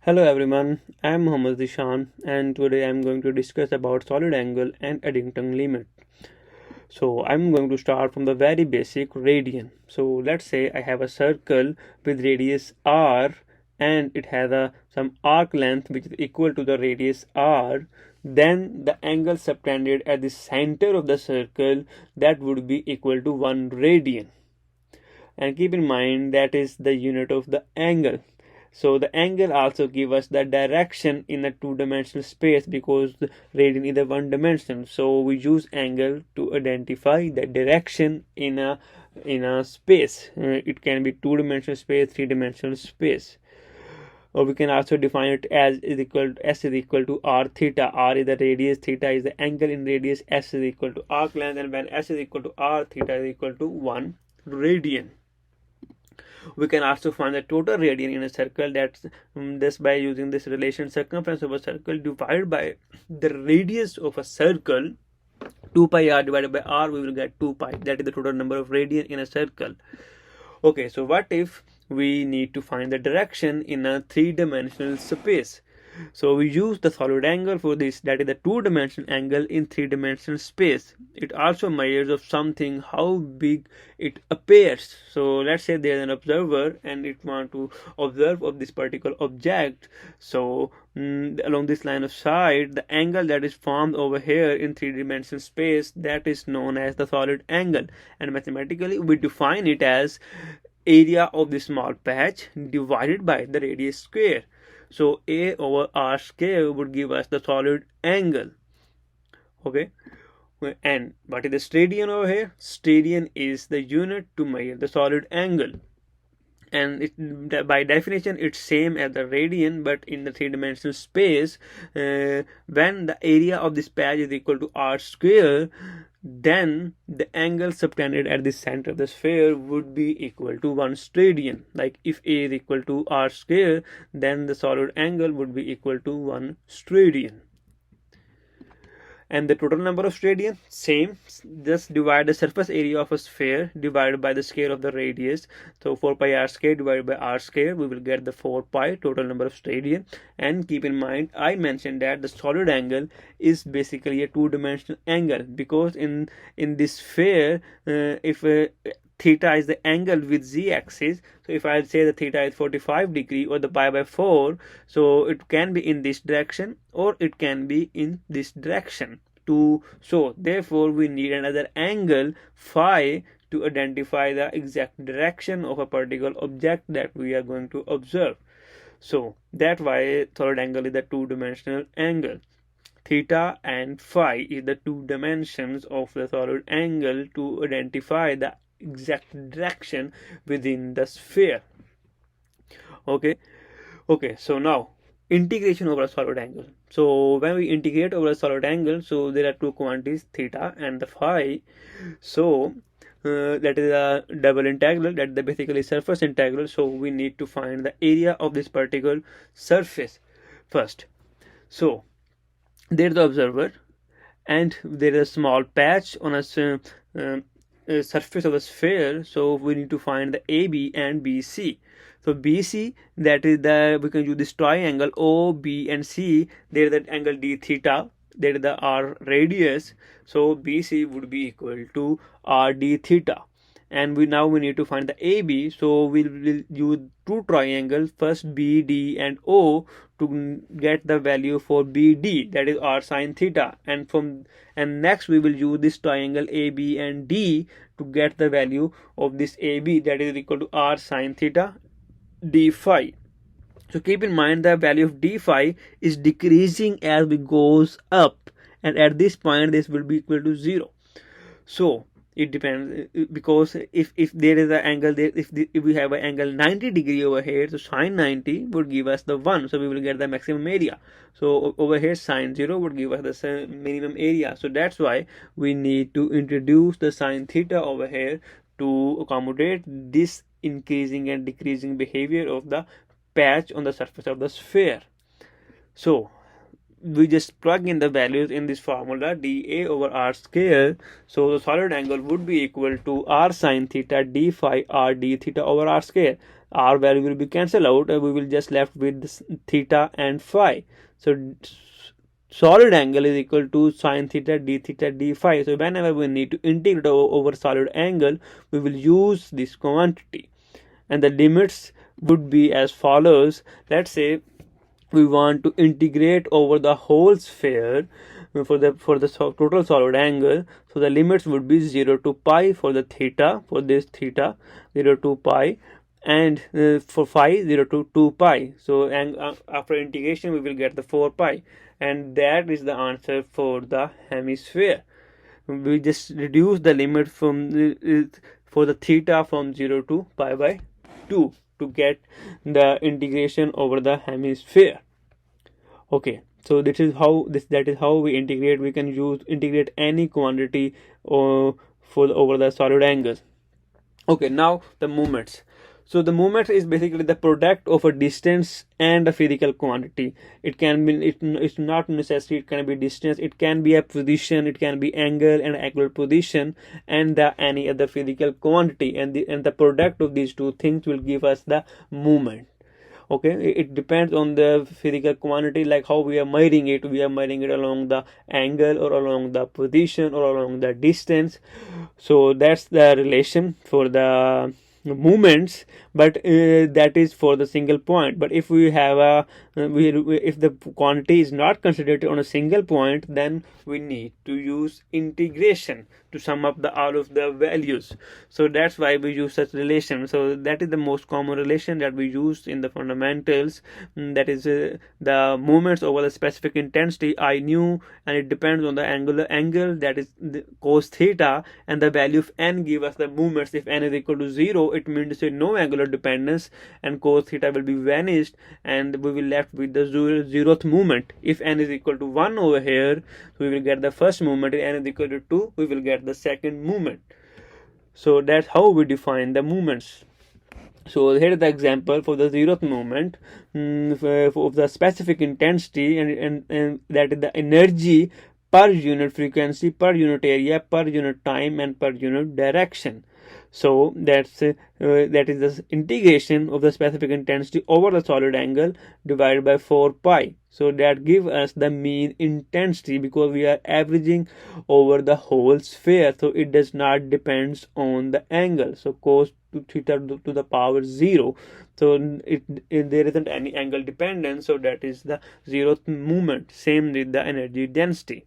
Hello everyone, I am Mohammad Zishan and today I am going to discuss about solid angle and Eddington limit. So I'm going to start from the very basic radian. So let's say I have a circle with radius r and it has some arc length which is equal to the radius r. Then the angle subtended at the center of the circle, that would be equal to 1 radian. And keep in mind that is the unit of the angle. So the angle also gives us the direction in a two-dimensional space because the radian is a one-dimensional. So we use angle to identify the direction in a space. It can be two-dimensional space, three-dimensional space. Or we can also define it as s is equal to r theta. R is the radius, theta is the angle in radius, s is equal to arc length, and when s is equal to r, theta is equal to 1 radian. We can also find the total radian in a circle. That's this by using this relation circumference of a circle divided by the radius of a circle. 2 pi r divided by r, we will get 2 pi. That is the total number of radian in a circle. Okay, so what if we need to find the direction in a three-dimensional space? So we use the solid angle for this, that is the two-dimensional angle in three-dimensional space. It also measures of something how big it appears. So let's say there is an observer and it want to observe of this particular object. So along this line of sight, the angle that is formed over here in three-dimensional space, that is known as the solid angle, and mathematically we define it as area of the small patch divided by the radius square. So a over r square would give us the solid angle. Okay, and what is the steradian over here? Steradian is the unit to measure the solid angle, and by definition it's same as the radian, but in the three-dimensional space, when the area of this patch is equal to r square, then the angle subtended at the center of the sphere would be equal to 1 steradian. Like if a is equal to r square, then the solid angle would be equal to 1 steradian. And the total number of steradian, same, just divide the surface area of a sphere divided by the square of the radius. So 4 pi r square divided by r square, we will get the 4 pi total number of steradian. And keep in mind, I mentioned that the solid angle is basically a two-dimensional angle, because in this sphere, if theta is the angle with z-axis, so if I say the theta is 45 degree or the pi by 4, so it can be in this direction or it can be in this direction. So therefore we need another angle phi to identify the exact direction of a particular object that we are going to observe. So that's why solid angle is the two-dimensional angle. Theta and phi is the two dimensions of the solid angle to identify the exact direction within the sphere. Okay, so now integration over a solid angle. So when we integrate over a solid angle, so there are two quantities, theta and the phi. So that is a double integral, that is basically surface integral. So we need to find the area of this particular surface first. So there is the observer and there is a small patch on a surface of the sphere. So we need to find the AB and BC. So BC, that is we can use this triangle O, B and C. There is that angle d theta, there is the r radius. So BC would be equal to r d theta. And we need to find the AB. So we will use two triangles, first BD and O, to get the value for BD, that is r sine theta, and next we will use this triangle AB and D to get the value of this AB, that is equal to r sine theta d phi. So keep in mind the value of d phi is decreasing as we goes up, and at this point this will be equal to 0. So it depends, because if there is an angle there, if we have an angle 90 degree over here, so sine 90 would give us the 1, so we will get the maximum area. So over here sine 0 would give us the minimum area. So that's why we need to introduce the sine theta over here to accommodate this increasing and decreasing behavior of the patch on the surface of the sphere. So we just plug in the values in this formula, dA over r square. So the solid angle would be equal to r sine theta d phi r d theta over r square. R value will be cancelled out, and we will just left with this theta and phi. So solid angle is equal to sine theta d phi. So whenever we need to integrate over solid angle, we will use this quantity, and the limits would be as follows. Let's say we want to integrate over the whole sphere for the total solid angle. So the limits would be 0 to pi for the theta, for this theta 0 to pi, and for phi 0 to 2 pi. So and after integration we will get the 4 pi, and that is the answer for the hemisphere. We just reduce the limit from for the theta from 0 to pi by 2 to get the integration over the hemisphere. Okay, so that is how we integrate. We can integrate any quantity over the solid angles. Okay, now the moments. So the moment is basically the product of a distance and a physical quantity. It can be, it's not necessary, it can be distance, it can be a position, it can be angle and angular position, and any other physical quantity, and the product of these two things will give us the moment. Okay, it depends on the physical quantity, like how we are measuring it. We are measuring it along the angle or along the position or along the distance. So that's the relation for the movements, but that is for the single point. But if we have if the quantity is not considered on a single point, then we need to use integration to sum up all of the values. So that's why we use such relation. So that is the most common relation that we use in the fundamentals. That is the movements over the specific intensity I knew, and it depends on the angular angle, that is the cos theta, and the value of n give us the movements. If n is equal to 0, it means to say no angular dependence, and cos theta will be vanished, and we will left with the zeroth movement. If n is equal to 1 over here, we will get the first movement. If n is equal to 2, we will get the second movement. So that's how we define the movements. So here is the example for the zeroth movement of the specific intensity, and that is the energy per unit frequency, per unit area, per unit time, and per unit direction. So that is the integration of the specific intensity over the solid angle divided by 4 pi. So that gives us the mean intensity, because we are averaging over the whole sphere, so it does not depends on the angle. So cos theta to the power 0, so there isn't any angle dependence, so that is the zeroth movement. Same with the energy density.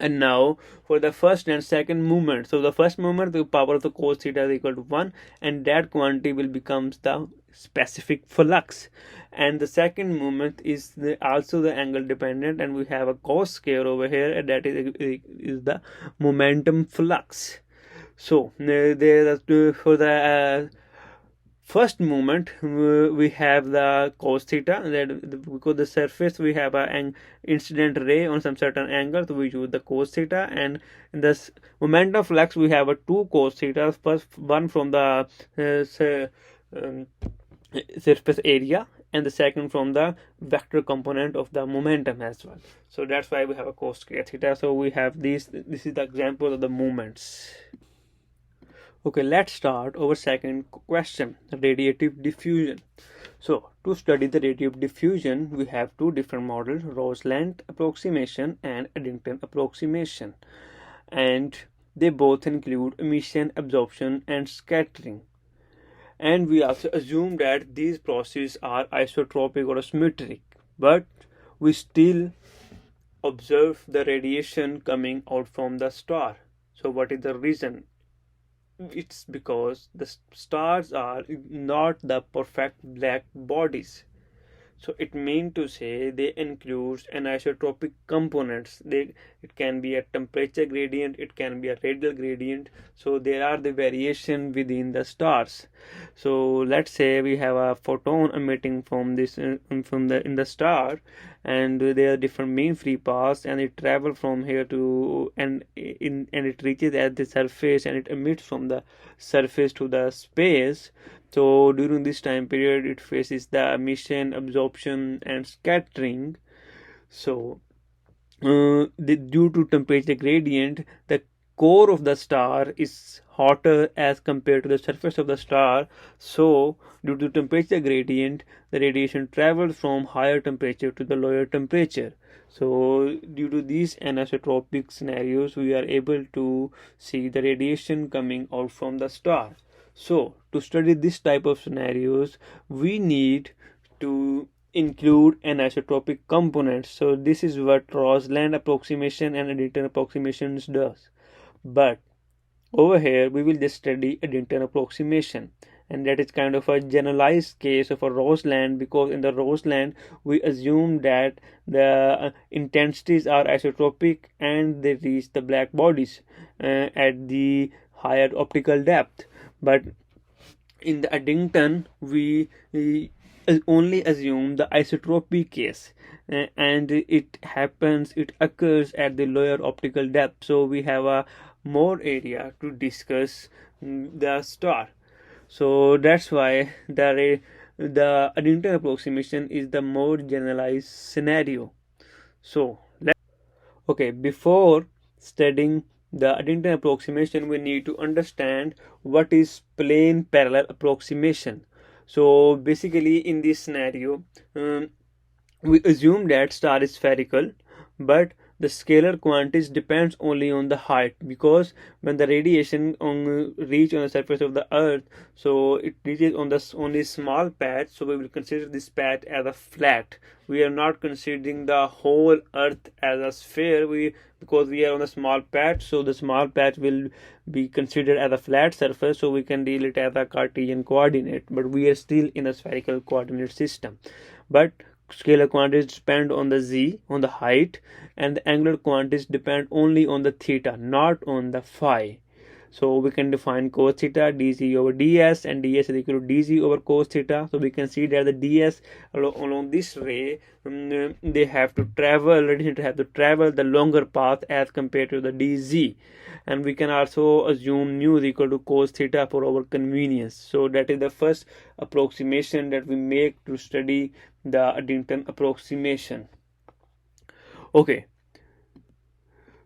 And now for the first and second movement. So the first movement, the power of the cos theta is equal to 1, and that quantity will becomes the specific flux. And the second movement is also the angle dependent, and we have a cos square over here, and that is the momentum flux. So for the first movement, we have the cos theta, that because the surface we have an incident ray on some certain angle, so we use the cos theta. And in this momentum flux, we have a 2 cos theta, first one from the surface area, and the second from the vector component of the momentum as well. So that's why we have a cos square theta. So we have this is the example of the movements. Okay, let's start our second question, radiative diffusion. So to study the radiative diffusion, we have two different models, Rose-Lent approximation and Eddington approximation, and they both include emission, absorption, and scattering. And we also assume that these processes are isotropic or symmetric, but we still observe the radiation coming out from the star. So what is the reason? It's because the stars are not the perfect black bodies. So it means to say they include anisotropic components. It can be a temperature gradient, it can be a radial gradient. So there are the variation within the stars. So let's say we have a photon emitting from this in the star, and there are different mean free paths, and it travels from here to and it reaches at the surface, and it emits from the surface to the space. So during this time period, it faces the emission, absorption, and scattering. So due to temperature gradient, the core of the star is hotter as compared to the surface of the star. So due to temperature gradient, the radiation travels from higher temperature to the lower temperature. So due to these anisotropic scenarios, we are able to see the radiation coming out from the star. So to study this type of scenarios, we need to include anisotropic components. So this is what Rosland approximation and Eddington approximations does. But over here we will just study Eddington approximation, and that is kind of a generalized case of a Rosland, because in the Rosland we assume that the intensities are isotropic and they reach the black bodies at the higher optical depth. But in the Eddington we only assume the isotropy case, and it occurs at the lower optical depth, so we have a more area to discuss the star. So that's why the Eddington approximation is the more generalized scenario. So okay, before studying the Eddington approximation, we need to understand what is plane parallel approximation. So basically in this scenario, we assume that star is spherical, but the scalar quantities depends only on the height, because when the radiation reach on the surface of the earth, so it reaches on the only small patch, so we will consider this patch as a flat. We are not considering the whole earth as a sphere, because we are on a small patch, so the small patch will be considered as a flat surface, so we can deal it as a Cartesian coordinate, but we are still in a spherical coordinate system. But scalar quantities depend on the z, on the height, and the angular quantities depend only on the theta, not on the phi. So we can define cos theta dz over ds, and ds is equal to dz over cos theta. So we can see that the ds along this ray, they have to travel, radiation have to travel the longer path as compared to the dz. And we can also assume nu is equal to cos theta for our convenience. So that is the first approximation that we make to study the Eddington approximation. Okay,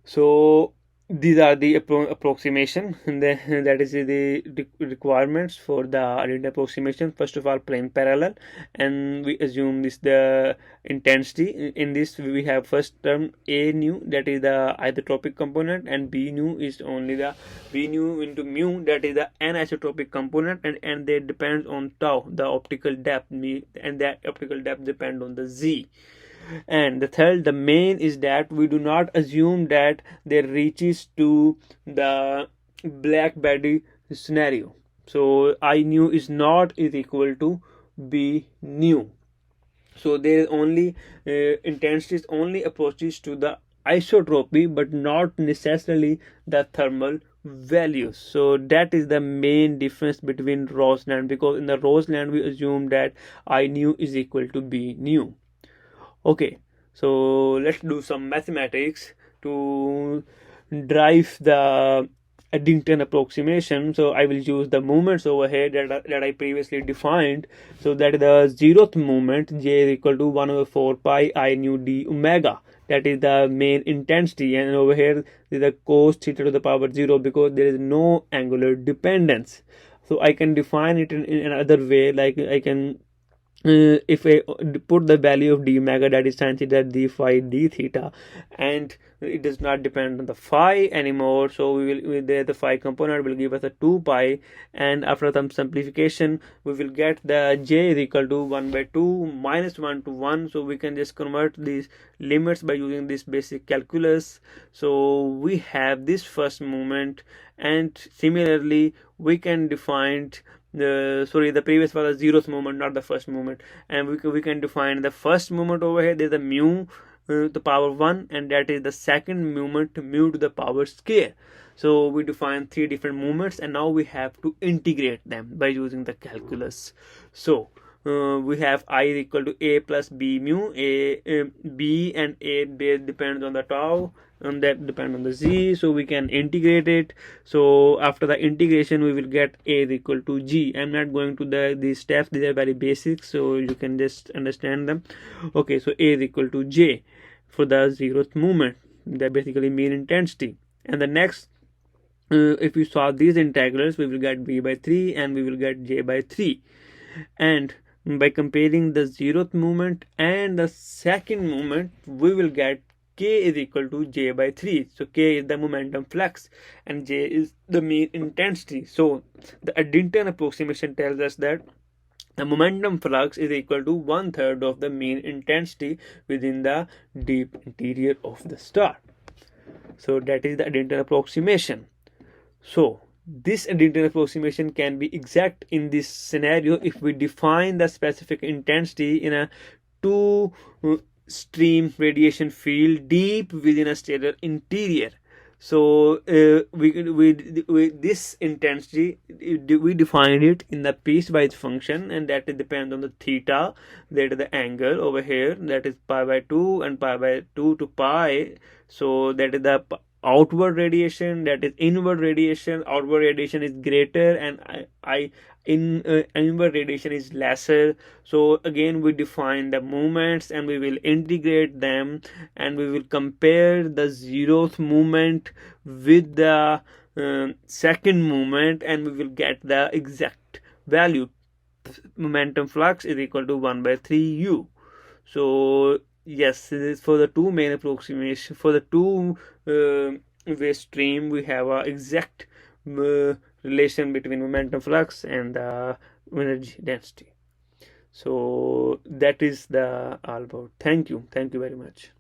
so these are the approximation, and that is the requirements for the Eddington approximation. First of all, plane parallel, and we assume this the intensity. In this we have first term a nu, that is the isotropic component, and b nu is only the b nu into mu, that is the anisotropic component, and they depends on tau, the optical depth, and that optical depth depend on the z. And the third, the main, is that we do not assume that there reaches to the black body scenario. So I nu is not is equal to b nu. So there is only intensities only approaches to the isotropy, but not necessarily the thermal values. So that is the main difference between Rosland, because in the Rosland we assume that I nu is equal to b nu. Okay, so let's do some mathematics to drive the Eddington approximation. So I will use the moments over here that I previously defined. So that is the zeroth moment, J is equal to 1 over 4 pi I nu d omega. That is the main intensity, and over here is the cos theta to the power 0, because there is no angular dependence. So I can define it in another way, like I can if I put the value of d omega, that is sin theta d phi d theta, and it does not depend on the phi anymore, so we will the phi component will give us a 2 pi, and after some simplification we will get the j is equal to 1 by 2 minus 1 to 1. So we can just convert these limits by using this basic calculus. So we have this first moment, and similarly we can define the previous was the zeroth moment, not the first moment, and we can define the first moment over here. There's a mu to the power 1, and that is the second moment, mu to the power square. So we define 3 different moments, and now we have to integrate them by using the calculus. So we have I is equal to a plus b mu. B and a base depends on the tau, and that depend on the z, so we can integrate it. So after the integration we will get a is equal to g. I'm not going to these steps, these are very basic, so you can just understand them. Okay, so a is equal to j. for the zeroth movement, that basically mean intensity. And the next, if we solve these integrals, we will get v by 3 and we will get j by 3. And by comparing the zeroth movement and the second movement, we will get k is equal to j by 3. So k is the momentum flux and j is the mean intensity. So the Eddington approximation tells us that the momentum flux is equal to 1/3 of the mean intensity within the deep interior of the star. So that is the Eddington approximation. So this Eddington approximation can be exact in this scenario if we define the specific intensity in a two stream radiation field deep within a stellar interior. So we this intensity, we define it in the piecewise function, and that depends on the theta, that is the angle over here, that is pi by 2 and pi by 2 to pi. So that is the outward radiation, that is inward radiation. Outward radiation is greater and inward radiation is lesser. So again we define the movements and we will integrate them, and we will compare the zeroth movement with the second movement, and we will get the exact value. Momentum flux is equal to 1 by 3 u. So yes, this is for the two main approximation. For the two way stream, we have a exact relation between momentum flux and the energy density. So that is the all about. Thank you very much.